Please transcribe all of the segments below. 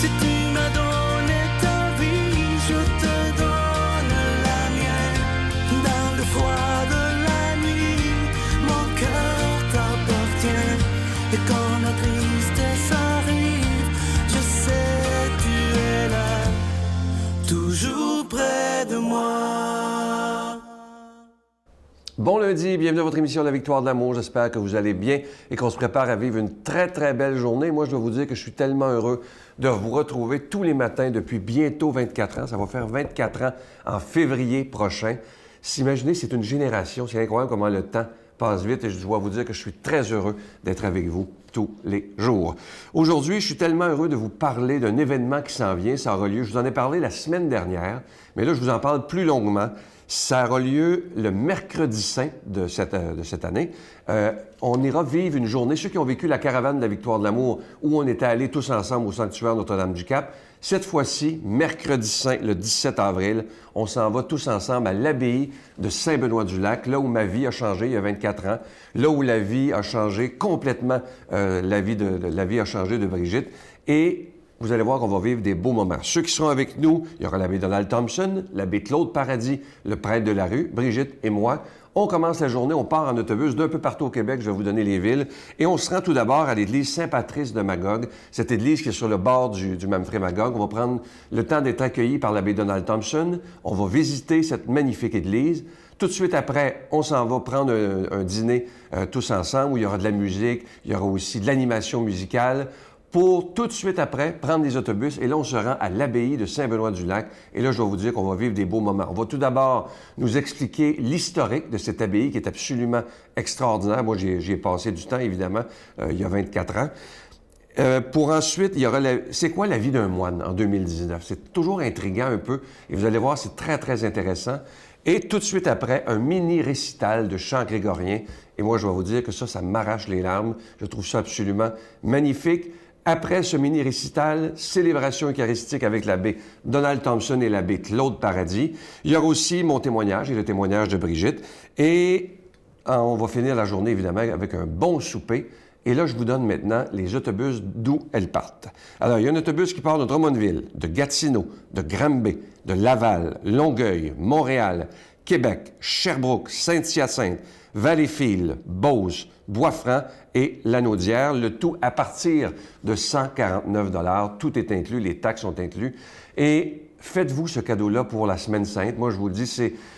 Si tu m'as donné ta vie, je te donne la mienne. Dans le froid de la nuit, mon cœur t'appartient. Et quand la tristesse arrive, je sais tu es là, toujours près de moi. Bon lundi, bienvenue à votre émission La Victoire de l'amour. J'espère que vous allez bien et qu'on se prépare à vivre une très, très belle journée. Moi, je dois vous dire que je suis tellement heureux de vous retrouver tous les matins depuis bientôt 24 ans. Ça va faire 24 ans en février prochain. S'imaginer, c'est une génération. C'est incroyable comment le temps passe vite et je dois vous dire que je suis très heureux d'être avec vous tous les jours. Aujourd'hui, je suis tellement heureux de vous parler d'un événement qui s'en vient. Ça aura lieu, je vous en ai parlé la semaine dernière, mais là, je vous en parle plus longuement. Ça aura lieu le mercredi saint de cette année. On ira vivre une journée, ceux qui ont vécu la caravane de la Victoire de l'amour, où on était allés tous ensemble au sanctuaire Notre-Dame-du-Cap. Cette fois-ci, mercredi saint, le 17 avril, on s'en va tous ensemble à l'abbaye de Saint-Benoît-du-Lac, là où ma vie a changé il y a 24 ans, là où la vie a changé complètement, la vie a changé de Brigitte. Et vous allez voir qu'on va vivre des beaux moments. Ceux qui seront avec nous, il y aura l'abbé Donald Thompson, l'abbé Claude Paradis, le prêtre de la rue, Brigitte et moi. On commence la journée, on part en autobus d'un peu partout au Québec, je vais vous donner les villes, et on se rend tout d'abord à l'église Saint-Patrice de Magog, cette église qui est sur le bord du Mamfré Magog. On va prendre le temps d'être accueillis par l'abbé Donald Thompson. On va visiter cette magnifique église. Tout de suite après, on s'en va prendre un dîner tous ensemble où il y aura de la musique, il y aura aussi de l'animation musicale, pour tout de suite après prendre des autobus. Et là, on se rend à l'abbaye de Saint-Benoît-du-Lac. Et là, je dois vous dire qu'on va vivre des beaux moments. On va tout d'abord nous expliquer l'historique de cette abbaye qui est absolument extraordinaire. Moi, j'y ai passé du temps, évidemment, il y a 24 ans. Pour ensuite, il y aura c'est quoi la vie d'un moine en 2019? C'est toujours intriguant un peu. Et vous allez voir, c'est très, très intéressant. Et tout de suite après, un mini-récital de chant grégorien. Et moi, je vais vous dire que ça m'arrache les larmes. Je trouve ça absolument magnifique. Après ce mini-récital, célébration eucharistique avec l'abbé Donald Thompson et l'abbé Claude Paradis. Il y aura aussi mon témoignage et le témoignage de Brigitte. Et on va finir la journée, évidemment, avec un bon souper. Et là, je vous donne maintenant les autobus d'où elles partent. Alors, il y a un autobus qui part de Drummondville, de Gatineau, de Granby, de Laval, Longueuil, Montréal, Québec, Sherbrooke, Saint-Hyacinthe, Valleyfield, Beauce, Bois-Franc et Lanaudière, le tout à partir de 149 $. Tout est inclus, les taxes sont inclus. Et faites-vous ce cadeau-là pour la Semaine Sainte. Moi, je vous le dis,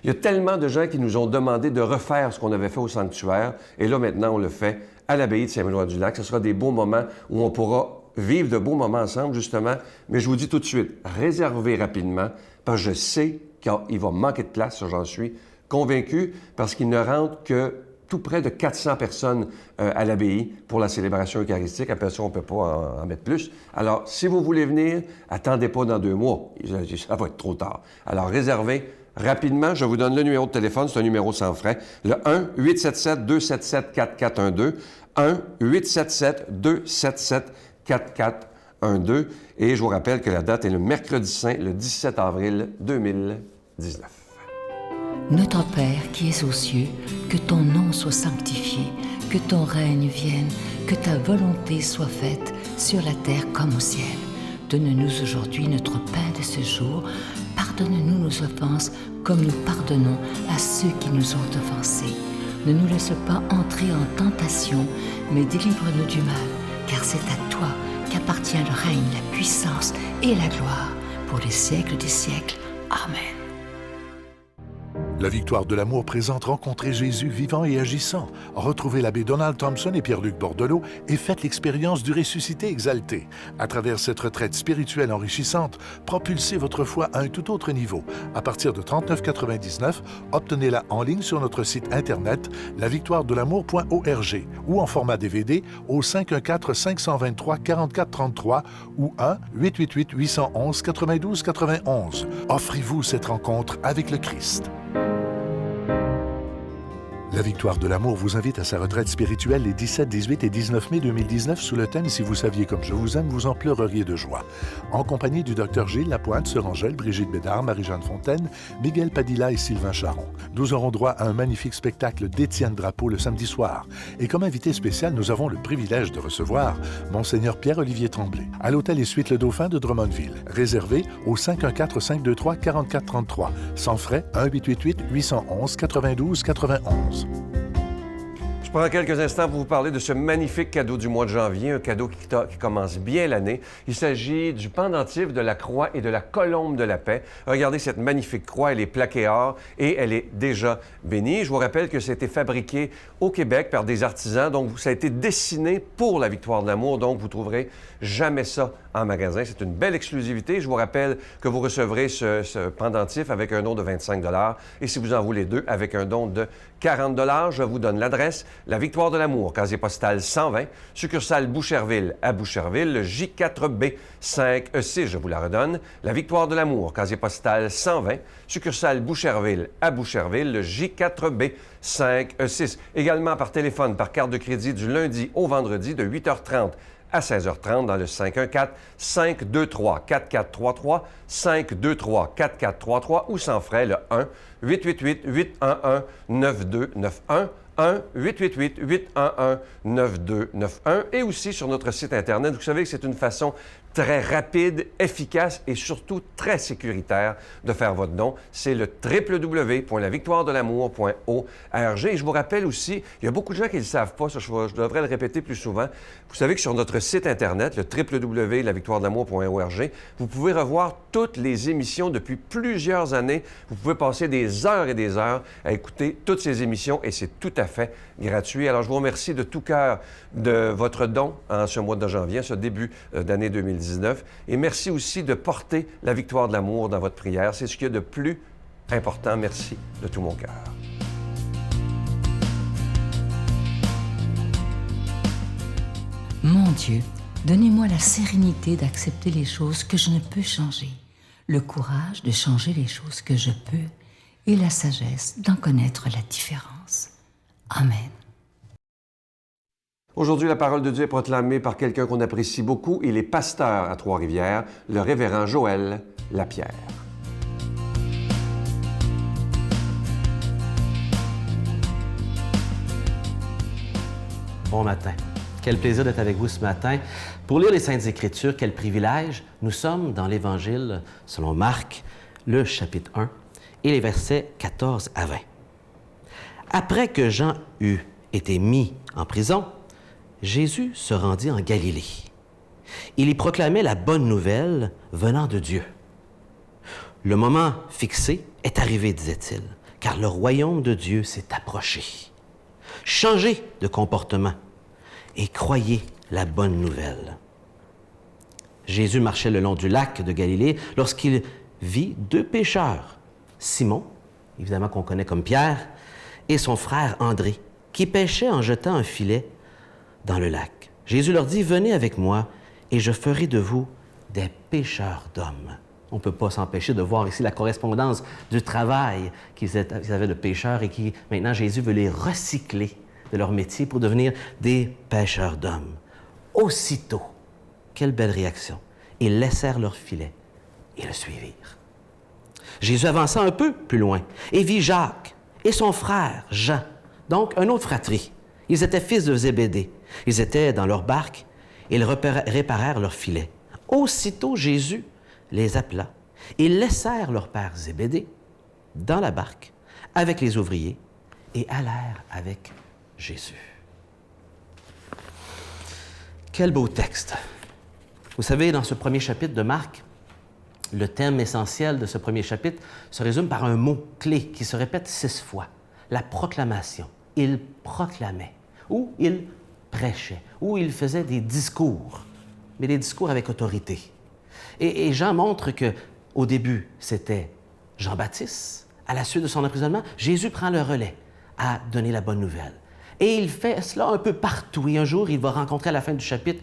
il y a tellement de gens qui nous ont demandé de refaire ce qu'on avait fait au sanctuaire. Et là, maintenant, on le fait à l'abbaye de Saint-Benoît-du-Lac. Ce sera des beaux moments où on pourra vivre de beaux moments ensemble, justement. Mais je vous dis tout de suite, réservez rapidement, parce que je sais qu'il va manquer de place, ça, j'en suis convaincu, parce qu'il ne rentre que tout près de 400 personnes à l'abbaye pour la célébration eucharistique. Après ça, on ne peut pas en mettre plus. Alors, si vous voulez venir, attendez pas dans 2 mois. Ça va être trop tard. Alors, réservez rapidement. Je vous donne le numéro de téléphone. C'est un numéro sans frais. Le 1-877-277-4412. 1-877-277-4412. Et je vous rappelle que la date est le mercredi saint, le 17 avril 2019. Notre Père qui es aux cieux, que ton nom soit sanctifié, que ton règne vienne, que ta volonté soit faite sur la terre comme au ciel. Donne-nous aujourd'hui notre pain de ce jour. Pardonne-nous nos offenses comme nous pardonnons à ceux qui nous ont offensés. Ne nous laisse pas entrer en tentation, mais délivre-nous du mal, car c'est à toi qu'appartient le règne, la puissance et la gloire pour les siècles des siècles. Amen. La Victoire de l'amour présente Rencontrer Jésus vivant et agissant. Retrouvez l'abbé Donald Thompson et Pierre-Luc Bordelot et faites l'expérience du ressuscité exalté. À travers cette retraite spirituelle enrichissante, propulsez votre foi à un tout autre niveau. À partir de 39,99 $, obtenez-la en ligne sur notre site internet lavictoiredelamour.org ou en format DVD au 514-523-4433 ou 1-888-811-92-91. Offrez-vous cette rencontre avec le Christ. La Victoire de l'amour vous invite à sa retraite spirituelle les 17, 18 et 19 mai 2019 sous le thème « Si vous saviez comme je vous aime, vous en pleureriez de joie ». En compagnie du Dr Gilles Lapointe, Sœur Angèle, Brigitte Bédard, Marie-Jeanne Fontaine, Miguel Padilla et Sylvain Charon. Nous aurons droit à un magnifique spectacle d'Étienne Drapeau le samedi soir. Et comme invité spécial, nous avons le privilège de recevoir Monseigneur Pierre-Olivier Tremblay à l'Hôtel et Suites Le Dauphin de Drummondville. Réservé au 514-523-4433. Sans frais, 1-888-811-92-91. Je prends quelques instants pour vous parler de ce magnifique cadeau du mois de janvier, un cadeau qui commence bien l'année. Il s'agit du pendentif de la croix et de la colombe de la paix. Regardez cette magnifique croix, elle est plaquée or et elle est déjà bénie. Je vous rappelle que ça a été fabriqué au Québec par des artisans, donc ça a été dessiné pour la Victoire de l'amour, donc vous trouverez jamais ça en magasin. C'est une belle exclusivité. Je vous rappelle que vous recevrez ce pendentif avec un don de 25 $ et si vous en voulez deux, avec un don de 40 $. Je vous donne l'adresse. La Victoire de l'amour, casier postal 120, succursale Boucherville à Boucherville, le J4B 5E6, je vous la redonne. La Victoire de l'amour, casier postal 120, succursale Boucherville à Boucherville, le J4B 5E6. Également par téléphone, par carte de crédit du lundi au vendredi de 8h30 à 16h30 dans le 514-523-4433, 523-4433 ou sans frais le 1-888-811-9291, 1-888-811-9291 et aussi sur notre site Internet. Vous savez que c'est une façon très rapide, efficace et surtout très sécuritaire de faire votre don. C'est le www.lavictoiredelamour.org. Et je vous rappelle aussi, il y a beaucoup de gens qui ne le savent pas, ça, je devrais le répéter plus souvent. Vous savez que sur notre site Internet, le www.lavictoiredelamour.org, vous pouvez revoir toutes les émissions depuis plusieurs années. Vous pouvez passer des heures et des heures à écouter toutes ces émissions et c'est tout à fait gratuit. Alors, je vous remercie de tout cœur de votre don en ce mois de janvier, ce début d'année 2019. Et merci aussi de porter la victoire de l'amour dans votre prière. C'est ce qu'il y a de plus important. Merci de tout mon cœur. Mon Dieu, donnez-moi la sérénité d'accepter les choses que je ne peux changer, le courage de changer les choses que je peux et la sagesse d'en connaître la différence. Amen. Aujourd'hui, la parole de Dieu est proclamée par quelqu'un qu'on apprécie beaucoup. Il est pasteur à Trois-Rivières, le révérend Joël Lapierre. Bon matin. Quel plaisir d'être avec vous ce matin. Pour lire les Saintes Écritures, quel privilège. Nous sommes dans l'Évangile selon Marc, le chapitre 1, et les versets 14 à 20. Après que Jean eut été mis en prison, Jésus se rendit en Galilée. Il y proclamait la bonne nouvelle venant de Dieu. Le moment fixé est arrivé, disait-il, car le royaume de Dieu s'est approché. Changez de comportement et croyez la bonne nouvelle. Jésus marchait le long du lac de Galilée lorsqu'il vit deux pécheurs, Simon, évidemment qu'on connaît comme Pierre, et son frère André, qui pêchaient en jetant un filet dans le lac. Jésus leur dit, « Venez avec moi, et je ferai de vous des pêcheurs d'hommes. » On ne peut pas s'empêcher de voir ici la correspondance du travail qu'ils avaient de pêcheurs et qui, maintenant, Jésus veut les recycler de leur métier pour devenir des pêcheurs d'hommes. Aussitôt, quelle belle réaction, ils laissèrent leur filet et le suivirent. Jésus avança un peu plus loin et vit Jacques et son frère Jean, donc un autre fratrie. Ils étaient fils de Zébédée. Ils étaient dans leur barque et ils réparèrent leur filet. Aussitôt, Jésus les appela. Ils laissèrent leur père Zébédée dans la barque avec les ouvriers et allèrent avec Jésus. Quel beau texte! Vous savez, dans ce premier chapitre de Marc, le thème essentiel de ce premier chapitre se résume par un mot clé qui se répète 6 fois, la proclamation. Il proclamait, ou il prêchait, ou il faisait des discours, mais des discours avec autorité. Et Jean montre qu'au début, c'était Jean-Baptiste. À la suite de son emprisonnement, Jésus prend le relais à donner la bonne nouvelle. Et il fait cela un peu partout. Et un jour, il va rencontrer à la fin du chapitre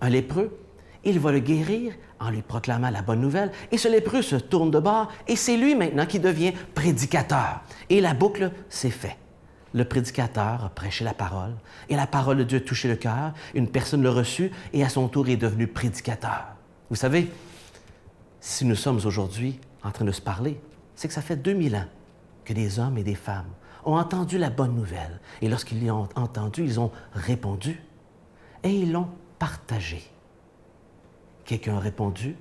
un lépreux. Il va le guérir en lui proclamant la bonne nouvelle. Et ce lépreux se tourne de bord et c'est lui maintenant qui devient prédicateur. Et la boucle s'est faite. Le prédicateur a prêché la parole, et la parole de Dieu a touché le cœur, une personne l'a reçue, et à son tour est devenu prédicateur. Vous savez, si nous sommes aujourd'hui en train de se parler, c'est que ça fait 2000 ans que des hommes et des femmes ont entendu la bonne nouvelle. Et lorsqu'ils l'ont entendu, ils ont répondu et ils l'ont partagé. Quelqu'un a répondu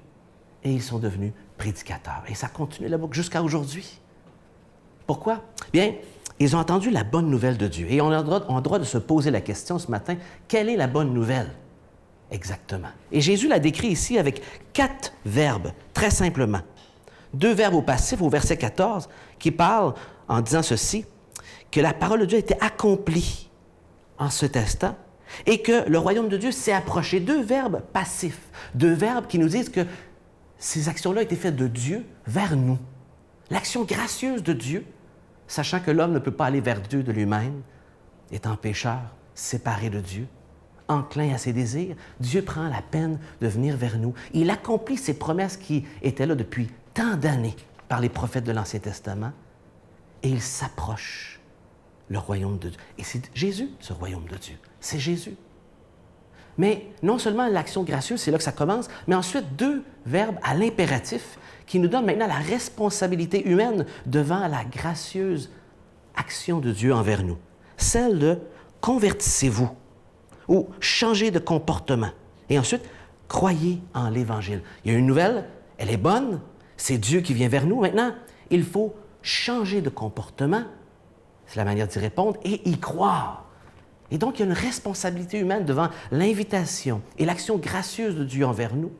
et ils sont devenus prédicateurs. Et ça continue la boucle jusqu'à aujourd'hui. Pourquoi? Bien, ils ont entendu la bonne nouvelle de Dieu. Et on a le droit de se poser la question ce matin, quelle est la bonne nouvelle? Exactement. Et Jésus l'a décrit ici avec 4 verbes, très simplement. 2 verbes au passif, au verset 14, qui parlent en disant ceci, que la parole de Dieu a été accomplie en ce instant et que le royaume de Dieu s'est approché. 2 verbes passifs, 2 verbes qui nous disent que ces actions-là ont été faites de Dieu vers nous. L'action gracieuse de Dieu, sachant que l'homme ne peut pas aller vers Dieu de lui-même, étant pécheur, séparé de Dieu, enclin à ses désirs, Dieu prend la peine de venir vers nous. Il accomplit ses promesses qui étaient là depuis tant d'années par les prophètes de l'Ancien Testament, et il s'approche, le royaume de Dieu. Et c'est Jésus, ce royaume de Dieu. C'est Jésus. Mais non seulement l'action gracieuse, c'est là que ça commence, mais ensuite 2 verbes à l'impératif qui nous donnent maintenant la responsabilité humaine devant la gracieuse action de Dieu envers nous. Celle de « convertissez-vous » ou « changez de comportement ». Et ensuite, « croyez en l'Évangile ». Il y a une nouvelle, elle est bonne, c'est Dieu qui vient vers nous. Maintenant, il faut changer de comportement, c'est la manière d'y répondre, et y croire. Et donc, il y a une responsabilité humaine devant l'invitation et l'action gracieuse de Dieu envers nous.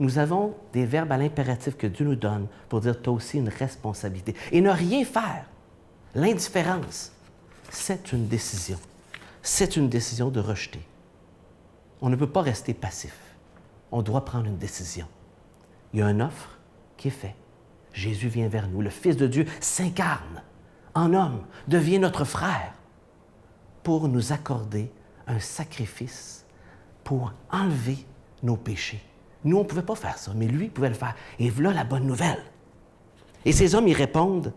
Nous avons des verbes à l'impératif que Dieu nous donne pour dire, tu as aussi une responsabilité. Et ne rien faire, l'indifférence, c'est une décision. C'est une décision de rejeter. On ne peut pas rester passif. On doit prendre une décision. Il y a une offre qui est faite. Jésus vient vers nous. Le Fils de Dieu s'incarne en homme, devient notre frère pour nous accorder un sacrifice pour enlever nos péchés. Nous, on ne pouvait pas faire ça, mais lui pouvait le faire. Et voilà la bonne nouvelle. Et ces hommes, ils répondent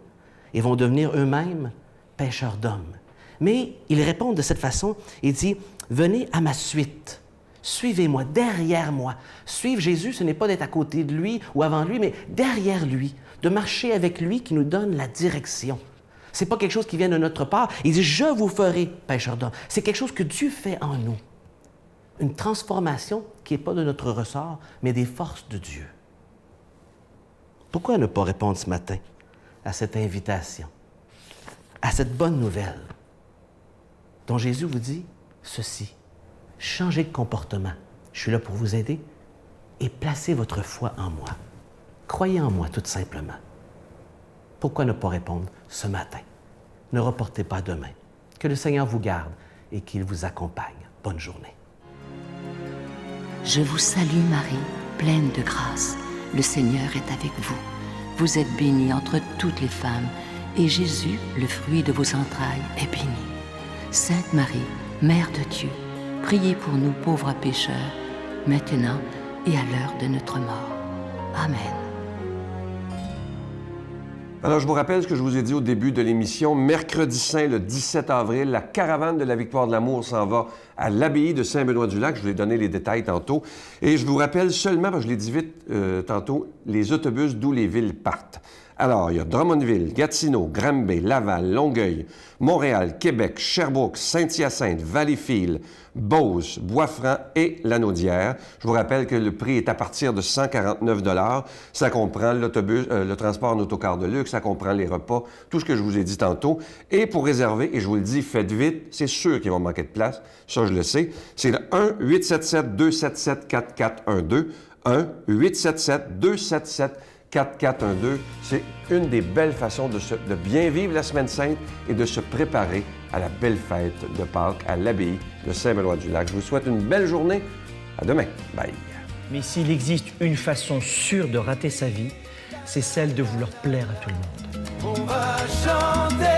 et vont devenir eux-mêmes pécheurs d'hommes. Mais ils répondent de cette façon. Il dit, « Venez à ma suite. Suivez-moi, derrière moi. » Suivre Jésus, ce n'est pas d'être à côté de lui ou avant lui, mais derrière lui, de marcher avec lui qui nous donne la direction. Ce n'est pas quelque chose qui vient de notre part. Il dit, « Je vous ferai pécheurs d'hommes. » C'est quelque chose que Dieu fait en nous. Une transformation qui n'est pas de notre ressort, mais des forces de Dieu. Pourquoi ne pas répondre ce matin à cette invitation, à cette bonne nouvelle dont Jésus vous dit ceci, changez de comportement, je suis là pour vous aider, et placez votre foi en moi. Croyez en moi, tout simplement. Pourquoi ne pas répondre ce matin? Ne reportez pas demain. Que le Seigneur vous garde et qu'il vous accompagne. Bonne journée. Je vous salue Marie, pleine de grâce. Le Seigneur est avec vous. Vous êtes bénie entre toutes les femmes, et Jésus, le fruit de vos entrailles, est béni. Sainte Marie, Mère de Dieu, priez pour nous pauvres pécheurs, maintenant et à l'heure de notre mort. Amen. Alors, je vous rappelle ce que je vous ai dit au début de l'émission. Mercredi saint, le 17 avril, la caravane de la Victoire de l'Amour s'en va à l'abbaye de Saint-Benoît-du-Lac. Je vous ai donné les détails tantôt. Et je vous rappelle seulement, parce que je l'ai dit vite tantôt, les autobus d'où les villes partent. Alors, il y a Drummondville, Gatineau, Granby, Laval, Longueuil, Montréal, Québec, Sherbrooke, Saint-Hyacinthe, Valleyfield, Beauce, Bois-Franc et Lanaudière. Je vous rappelle que le prix est à partir de 149 $. Ça comprend l'autobus, le transport en autocar de luxe, ça comprend les repas, tout ce que je vous ai dit tantôt. Et pour réserver, et je vous le dis, faites vite, c'est sûr qu'il va manquer de place, ça je le sais, c'est le 1-877-277-4412, 1-877-277-4412. C'est une des belles façons de bien vivre la Semaine Sainte et de se préparer à la belle fête de Pâques à l'abbaye de Saint-Benoît-du-Lac. Je vous souhaite une belle journée. À demain. Bye. Mais s'il existe une façon sûre de rater sa vie, c'est celle de vouloir plaire à tout le monde. On va chanter.